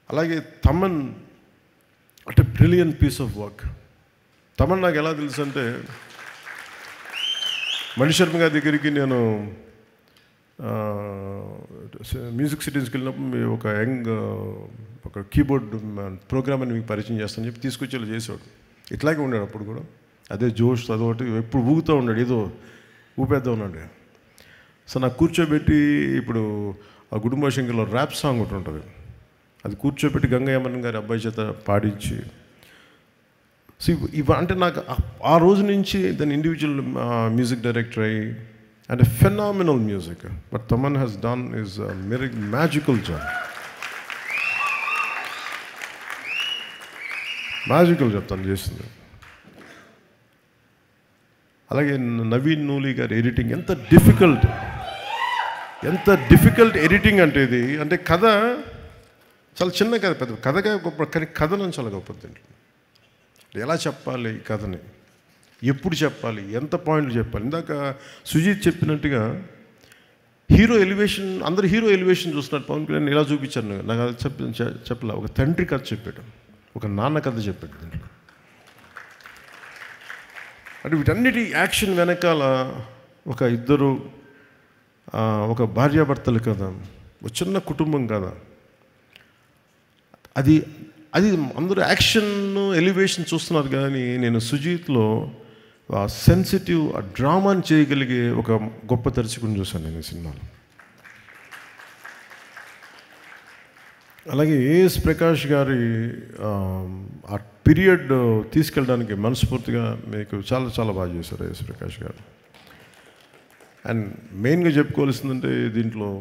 అలాగే తమన్ అంటే brilliant piece of work. Thaman నాకు ఎలా తెలుసు అంటే, మణిశర్మ గారి దగ్గరికి నేను మ్యూజిక్ సిటీస్కి వెళ్ళినప్పుడు ఒక యంగ్ ఒక కీబోర్డ్ ప్రోగ్రామ్ అని మీకు పరిచయం చేస్తానని చెప్పి తీసుకొచ్చేలా చేసేవాడు. ఇట్లాగే ఉన్నాడు అప్పుడు కూడా, అదే జోష్ అదొకటి ఎప్పుడు ఊగుతూ ఉన్నాడు, ఏదో ఊపేద్దాం ఉన్నాడు. సో నాకు కూర్చోబెట్టి ఇప్పుడు ఆ గుడుంబ శంకర్లో ర్యాప్ సాంగ్ ఒకటి ఉంటుంది, అది కూర్చోబెట్టి గంగయ్యమ్మన్ గారి అబ్బాయి చేత పాడించి, సో అంటే నాకు ఆ రోజు నుంచి దాని ఇండివిజువల్ మ్యూజిక్ డైరెక్టర్ అయ్యి and phenomenal music. But Thaman has done is magical job, magical job తను చేసింది. అలాగే నవీన్ నూలి గారి ఎడిటింగ్ ఎంత డిఫికల్ట్ ఎడిటింగ్ అంటే ఇది. అంటే కథ చాలా చిన్న కథ, పెద్ద కథగా గొప్ప, కానీ కథనం చాలా గొప్పది. ఎలా చెప్పాలి ఈ కథని, ఎప్పుడు చెప్పాలి, ఎంత పాయింట్లు చెప్పాలి. ఇందాక సుజీత్ చెప్పినట్టుగా హీరో ఎలివేషన్, అందరు హీరో ఎలివేషన్ చూస్తున్నారు. పవన్ కళ్యాణ్ ఇలా చూపించాను, నాకు అది చెప్పలే. ఒక తండ్రి కథ చెప్పాడు, ఒక నాన్న కథ చెప్పాడు దీంట్లో. అంటే వీటన్నిటి యాక్షన్ వెనకాల ఒక ఇద్దరు, ఒక భార్యాభర్తలు కదా, ఒక చిన్న కుటుంబం కదా, అది అందరూ యాక్షన్ ఎలివేషన్ చూస్తున్నారు. కానీ నేను సుజీత్లో సెన్సిటివ్ డ్రామాని చేయగలిగే ఒక గొప్ప దర్శకుని చూశాను నేను ఈ సినిమాలో. అలాగే ఏఎస్ ప్రకాష్ గారి ఆ పీరియడ్ తీసుకెళ్ళడానికి మనస్ఫూర్తిగా మీకు చాలా చాలా బాగా చేశారు ఏఎస్ ప్రకాష్ గారు. అండ్ మెయిన్గా చెప్పుకోవాల్సిందంటే దీంట్లో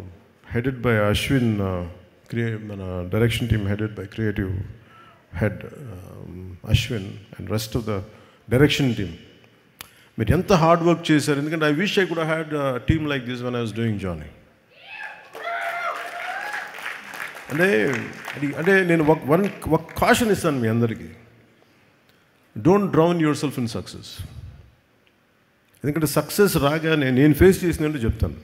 హెడెడ్ బై అశ్విన్, మన direction team headed by creative head Ashwin and rest of the direction team. మీరు ఎంత హార్డ్ వర్క్ చేశారు. ఎందుకంటే I wish I could had team like this when I was doing Johnny. అంటే నేను ఒక కాషన్ ఇస్తాను మీ అందరికీ, don't drown yourself in success. ఎందుకంటే సక్సెస్ రాగానే నేను ఫేస్ చేసినట్టు చెప్తాను,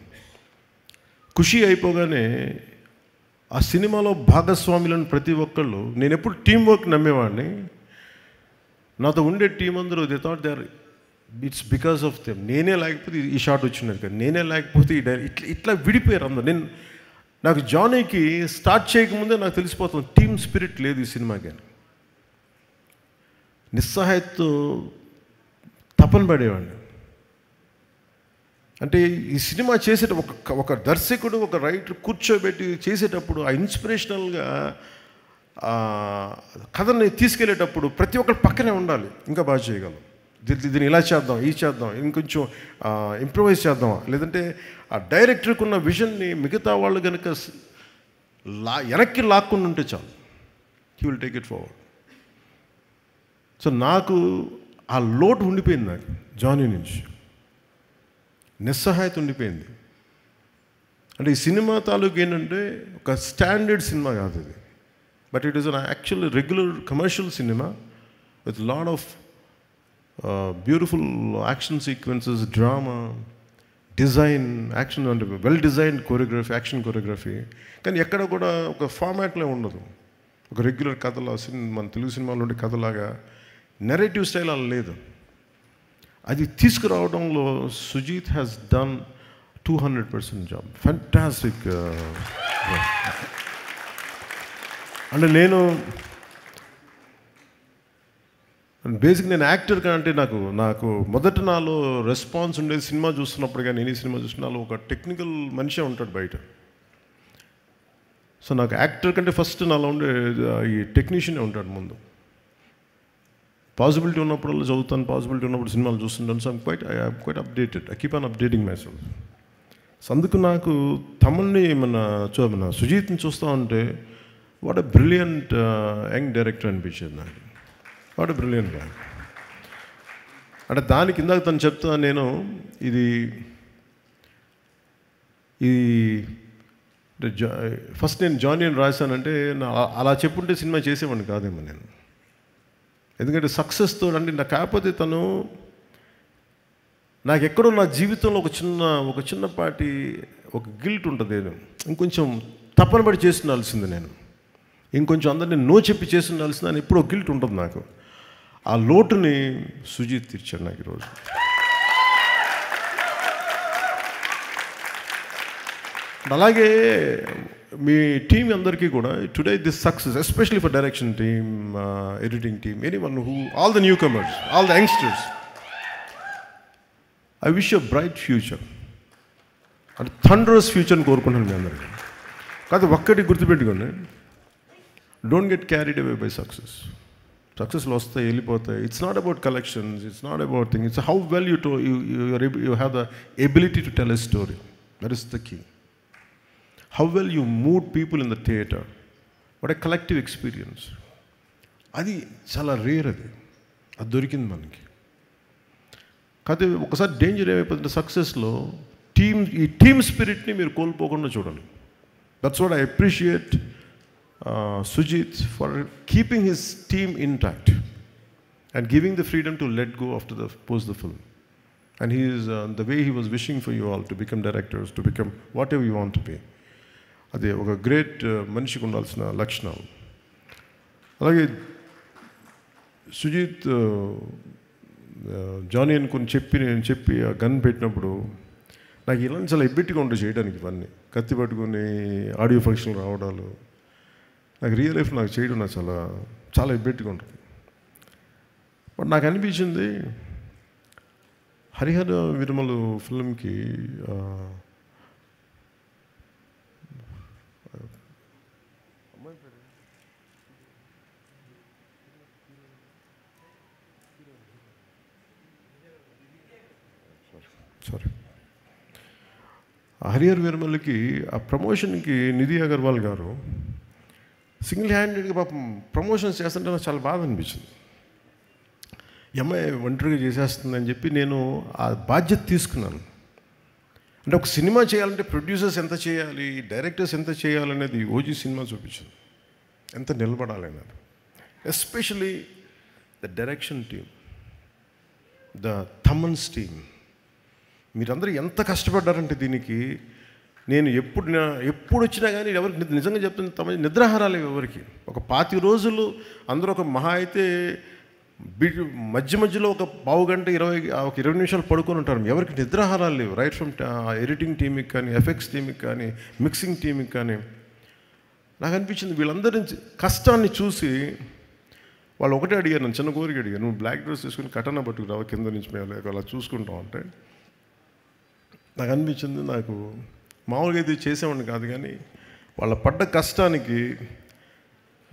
ఖుషి అయిపోగానే ఆ సినిమాలో భాగస్వాములను ప్రతి ఒక్కళ్ళు, నేను ఎప్పుడు టీం వర్క్ నమ్మేవాడిని. నాతో ఉండే టీం అందరూ they thought they are, it's because of them. నేనే లేకపోతే ఈ షాట్ వచ్చినది కదా, నేనే లేకపోతే ఈ ఇట్లా విడిపోయారు అందరు. నాకు జానీకి స్టార్ట్ చేయకముందే నాకు తెలిసిపోతుంది టీమ్ స్పిరిట్ లేదు ఈ సినిమాకి అని. నిస్సహాయతతో తపన పడేవాడిని. అంటే ఈ సినిమా చేసేటప్పుడు ఒక దర్శకుడు, ఒక రైటర్ కూర్చోబెట్టి చేసేటప్పుడు ఆ ఇన్స్పిరేషనల్గా కథని తీసుకెళ్ళేటప్పుడు ప్రతి ఒక్కరు పక్కనే ఉండాలి, ఇంకా బాగా చేయగలం, దీన్ని ఇలా చేద్దాం, ఈ చేద్దాం, ఇంకొంచెం ఇంప్రూవైజ్ చేద్దాం. లేదంటే ఆ డైరెక్టర్కి ఉన్న విజన్ని మిగతా వాళ్ళు కనుక వెనక్కి లాక్కుండా ఉంటే చాలు, he will take it forward. So నాకు ఆ లోటు ఉండిపోయింది, నాకు జానీ నుంచి నిస్సహాయత ఉండిపోయింది. అంటే ఈ సినిమా తాలూకు ఏంటంటే ఒక స్టాండర్డ్ సినిమా కాదు ఇది, but it is an actual regular commercial cinema with lot of beautiful action sequences, drama, design, action అంటే well designed choreography, action choreography. కానీ ఎక్కడ కూడా ఒక ఫార్మాట్లో ఉండదు, ఒక రెగ్యులర్ కథలో మన తెలుగు సినిమాలో ఉండే కథలాగా నెరేటివ్ స్టైల్ అలా లేదు. అది తీసుకురావడంలో Sujeeth has done 200% job, fantastic. అంటే నేను బేసిక్ నేను యాక్టర్ కంటే నాకు మొదట నాలో రెస్పాన్స్ ఉండేది సినిమా చూస్తున్నప్పుడు. కానీ నేను ఈ సినిమా చూసినాలో ఒక టెక్నికల్ మనిషే ఉంటాడు బయట. సో నాకు యాక్టర్ కంటే ఫస్ట్ నాలో ఉండే ఈ టెక్నీషియనే ఉంటాడు ముందు. పాసిబిలిటీ ఉన్నప్పుడు చదువుతాను, పాసిబిలిటీ ఉన్నప్పుడు సినిమాలు చూస్తుంటాను. So I quite updated, I keep on updating myself. So అందుకు నాకు తమన్ని మన సుజీత్ని చూస్తూ ఉంటే what a brilliant young director అనిపించేది నాకు. వాట్ ఎ బ్రిలియంట్ గా. అంటే దానికి ఇందాక తను చెప్తా, నేను ఇది ఫస్ట్ నేను జానీ అని రాశానంటే అలా చెప్పుంటే సినిమా చేసేవాడిని కాదేమో నేను. ఎందుకంటే సక్సెస్తో అంటే నాకు కాకపోతే తను నాకు ఎక్కడో నా జీవితంలో ఒక చిన్నపాటి ఒక గిల్ట్ ఉంటుంది, నేను ఇంకొంచెం తప్పన పడి చేస్తుండాల్సింది. నేను ఇంకొంచెం అందరినీ నో చెప్పి చేసి ఉండాల్సింది అని ఎప్పుడో గిల్ట్ ఉంటుంది నాకు. ఆ లోటుని సుజిత్ తీర్చాడు నాకు ఈరోజు. అలాగే మీ టీం అందరికీ కూడా today this success, especially for direction team, editing team, anyone who, all the newcomers, all the youngsters, I wish you bright future, అంటే థండరస్ ఫ్యూచర్ని కోరుకుంటున్నాను మీ అందరికీ. కాదు ఒక్కటి గుర్తుపెట్టుకోండి, don't get carried away by success. సక్సెస్లు వస్తాయి వెళ్ళిపోతాయి. It's not about collections, it's not about thing, it's how well you have the ability to tell a story. That is the key. How well you moved people in the theatre. What a collective experience. అది చాలా rare, అది దొరికింది మనకి. కాకపోతే ఒకసారి danger ఏమైపోతుంది సక్సెస్లో, ఈ team స్పిరిట్ని మీరు కోల్పోకుండా చూడాలి. That's what I appreciate Sujith for keeping his team intact and giving the freedom to let go after the post the film. And he is the way he was wishing for you all to become directors, to become whatever you want to be. అది ఒక great మనిషికి ఉండాల్సిన లక్షణం. అలాగే Sujith Johnny అనుకుని నేను చెప్పి ఆ గన్ పెట్టినప్పుడు నాకు ఇలాంటి చాలా ఎబ్బెట్టిగా ఉండే చేయడానికి. ఇవన్నీ కత్తి పట్టుకొని ఆడియో ఫంక్షన్లు రావడాలు, నాకు రియల్ లైఫ్ నాకు చేయడం నాకు చాలా చాలా ఎబ్బెట్టిగా ఉంటుంది. బట్ నాకు అనిపించింది హరిహర విరమలు ఫిల్మ్కి హరిహర్ విరమలకి ఆ ప్రమోషన్కి నిధి అగర్వాల్ గారు సింగిల్ హ్యాండెడ్గా పాపం ప్రమోషన్స్ చేస్తుంటే నాకు చాలా బాధ అనిపించింది. అమ్మాయి ఒంటరిగా చేసేస్తుందని చెప్పి నేను ఆ బాధ్యత తీసుకున్నాను. అంటే ఒక సినిమా చేయాలంటే ప్రొడ్యూసర్స్ ఎంత చేయాలి, డైరెక్టర్స్ ఎంత చేయాలనేది ఓజీ సినిమా చూపించింది, ఎంత నిలబడాలనేది. Especially the direction team, the Thaman's team, మీరందరూ ఎంత కష్టపడ్డారంటే దీనికి. నేను ఎప్పుడు వచ్చినా కానీ ఎవరికి నిజంగా చెప్తుంది, తమ నిద్రాహారాలు ఎవరికి. ఒక 25 రోజులు అందరూ ఒక మహా అయితే మధ్యలో ఒక పావు గంట 20 నిమిషాలు పడుకొని ఉంటారు. ఎవరికి నిద్రాహారాలు లేవు. రైట్ ఫ్రమ్ ఎడిటింగ్ టీమ్కి కానీ, ఎఫెక్ట్స్ టీమ్కి కానీ, మిక్సింగ్ టీమ్కి కానీ. నాకు అనిపించింది వీళ్ళందరి కష్టాన్ని చూసి వాళ్ళు ఒకటే అడిగారు, నన్ను చిన్న కోరిక అడిగారు, నువ్వు బ్లాక్ డ్రెస్ వేసుకుని కటన పట్టుకురావు కింద నుంచి మేము అలా చూసుకుంటాం అంటే. నాకు అనిపించింది, నాకు మామూలుగా అయితే చేసేవాడిని కాదు కానీ వాళ్ళ పడ్డ కష్టానికి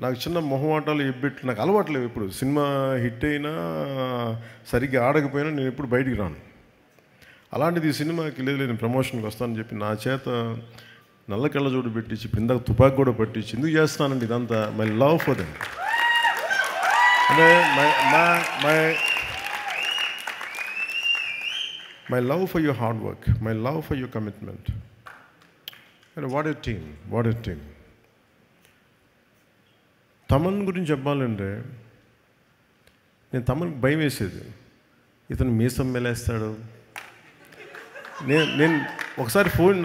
నాకు చిన్న మొహమాటాలు ఎబ్బెట్లు నాకు అలవాట్లేవు. ఎప్పుడు సినిమా హిట్ అయినా సరిగ్గా ఆడకపోయినా నేను ఎప్పుడు బయటికి రాను. అలాంటిది ఈ సినిమాకి లేదు నేను ప్రమోషన్కి వస్తానని చెప్పి నా చేత నల్ల కళ్ళజోడు పెట్టించి, ఇప్పుడు ఇందాక తుపాకి కూడా పట్టించి, ఎందుకు చేస్తానండి ఇదంతా? మై లవ్ ఫర్ దెమ్, అంటే my love for your hard work, my love for your commitment. And what a team, what a team. Thaman గురించి చెప్పాలంటే నేను తమన్కి భయం వేసేది, ఇతను మీసం మెలేస్తాడు. నేను ఒకసారి ఫోన్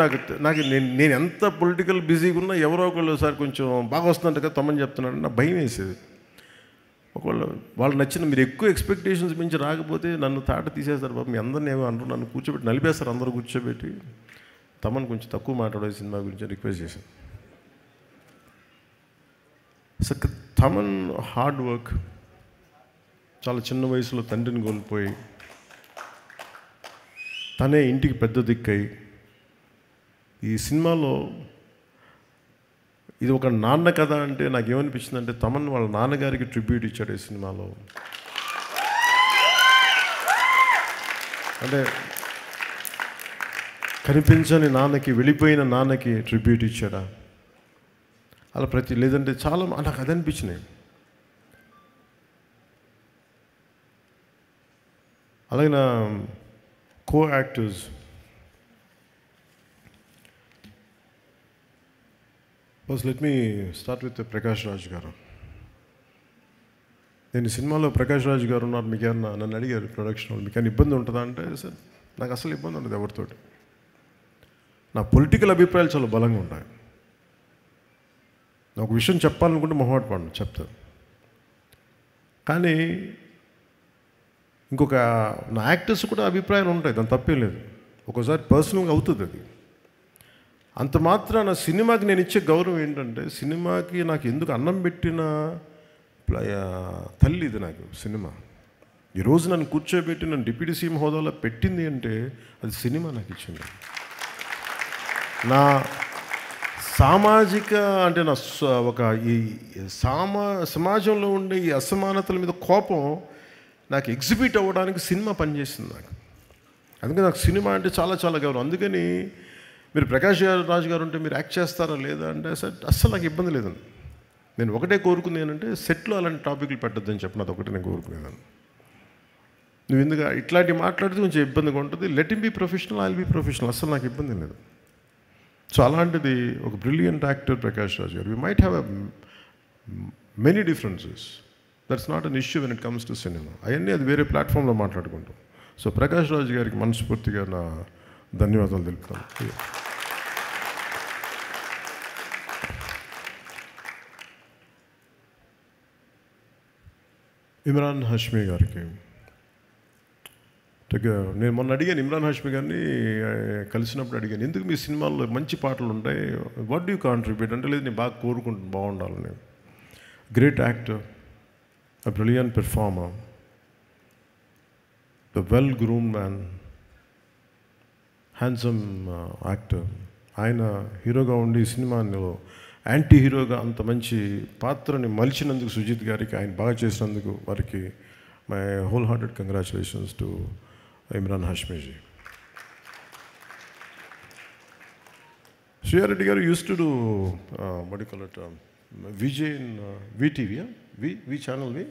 నాకు నేను ఎంత పొలిటికల్ బిజీగా ఉన్నా ఎవరో ఒకళ్ళు సార్ కొంచెం బాగా వస్తుందంట కదా తమన్ చెప్తున్నాడు, నాకు భయం వేసేది. ఒకవేళ వాళ్ళు నచ్చిన మీరు ఎక్కువ ఎక్స్పెక్టేషన్స్ మించి రాకపోతే నన్ను తాట తీసేస్తారు బాబు, మీ అందరిని ఏమో అంటారు, నన్ను కూర్చోబెట్టి నలిపేస్తారు అందరూ కూర్చోబెట్టి. తమను కొంచెం తక్కువ మాట్లాడే సినిమా గురించి రిక్వెస్ట్ చేశాను. సో తమన్ హార్డ్ వర్క్, చాలా చిన్న వయసులో తండ్రిని కోల్పోయి తనే ఇంటికి పెద్ద దిక్కై ఈ సినిమాలో ఇది ఒక నాన్న కథ అంటే నాకేమనిపించింది అంటే తమన్ వాళ్ళ నాన్నగారికి ట్రిబ్యూట్ ఇచ్చాడు ఈ సినిమాలో. అంటే కనిపించని నాన్నకి, వెళ్ళిపోయిన నాన్నకి ట్రిబ్యూట్ ఇచ్చాడా అలా లేదంటే చాలా నాకు అది అనిపించినాయి. అలాగే నా co actors first let me start with Prakash Raj గారు. నేను ఈ సినిమాలో ప్రకాష్ రాజ్ గారు ఉన్నారు, మీకు ఏమన్నా నన్ను అడిగారు ప్రొడక్షన్ వాళ్ళు మీకు ఏమైనా ఇబ్బంది ఉంటుందా అంటే, సార్ నాకు అసలు ఇబ్బంది ఉండదు ఎవరితోటి. నా పొలిటికల్ అభిప్రాయాలు చాలా బలంగా ఉంటాయి. ఒక విషయం చెప్పాలనుకుంటే మొహమాట పడను, చెప్తాను. కానీ ఇంకొక నా యాక్టర్స్ కూడా అభిప్రాయాలు ఉంటాయి, దాని తప్పేం లేదు. ఒక్కోసారి పర్సనల్గా అవుతుంది అది. అంత మాత్రాన సినిమాకి నేను ఇచ్చే గౌరవం ఏంటంటే, సినిమాకి నాకు ఎందుకు అన్నం పెట్టిన తల్లి ఇది నాకు సినిమా. ఈరోజు నన్ను కూర్చోబెట్టి నన్ను డిప్యూటీ సీఎం హోదాలో పెట్టింది అంటే అది సినిమా నాకు ఇచ్చింది. నా సామాజిక అంటే నా ఒక ఈ సమాజంలో ఉండే ఈ అసమానతల మీద కోపం నాకు ఎగ్జిబిట్ అవ్వడానికి సినిమా పనిచేసింది నాకు. అందుకని నాకు సినిమా అంటే చాలా చాలా గౌరవం. అందుకని మీరు ప్రకాష్ రాజు గారు ఉంటే మీరు యాక్ట్ చేస్తారా లేదా అంటే అస్సలు నాకు ఇబ్బంది లేదండి. నేను ఒకటే కోరుకుంది ఏంటంటే, సెట్లో అలాంటి టాపిక్లు పెట్టద్దని చెప్పిన అది ఒకటే నేను కోరుకునేదాన్ని. నువ్వు ఎందుకు ఇట్లాంటివి మాట్లాడితే కొంచెం ఇబ్బందిగా ఉంటుంది. Let him be professional, I will be professional. అస్సలు నాకు ఇబ్బంది లేదు. సో అలాంటిది ఒక బ్రిలియంట్ యాక్టర్ ప్రకాష్ రాజ్ గారు. We might have many differences, that's not an issue when it comes to cinema. అవన్నీ అది వేరే ప్లాట్ఫామ్లో మాట్లాడుకుంటాం. సో ప్రకాష్ రాజ్ గారికి మనస్ఫూర్తిగా నా ధన్యవాదాలు తెలుపుతాను. ఇమ్రాన్ హాష్మీ గారికి నేను మొన్న అడిగాను, ఇమ్రాన్ హాష్మీ గారిని కలిసినప్పుడు అడిగాను, ఎందుకు మీ సినిమాల్లో మంచి పాటలు ఉంటాయి, వాట్ డూ యూ కాంట్రిబ్యూట్ అంటే, లేదు నేను బాగా కోరుకుంటున్నాను బాగుండాలని. Great actor, a brilliant performer, the well groomed man, handsome actor. ఆయన హీరోగా ఉండి సినిమాలో యాంటీ హీరోగా అంత మంచి పాత్రని మలిచినందుకు సుజిత్ గారికి, ఆయన బాగా చేసినందుకు వారికి my whole hearted congratulations to Imran హాష్మీజీ. Shriya Reddy గారు use to do what do you call it, VJ in VTV, V channel V.